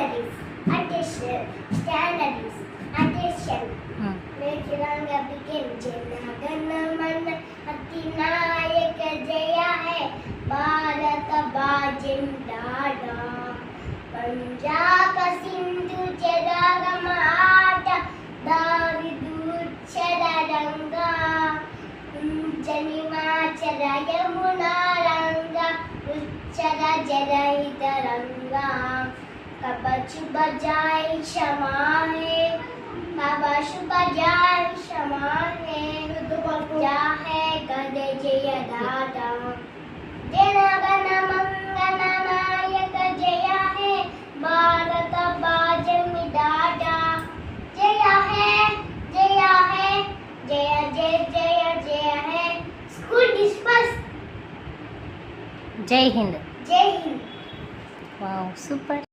standards, attention, standards, attention. Tiranga begin, Jana Gana Mana Atinayaka Jaya hai, Bharata Bajin Dada, Punjab Sindhu Chadaga Mahata, Davidu Chadaranga, Janima Chadayamuna Ranga, Uchara Jadaidaranga, Kabachu Bajai Shamahe. Kabashu bajai shamane, ja hai gade jaya dada. Jana gana mangana nayaka jaya hai, Bharata bajami dada. Jaya hai, jaya hai, jaya jaya jaya jaya hai. School dispersed. Jai Hind. Jai Hind. Wow, super.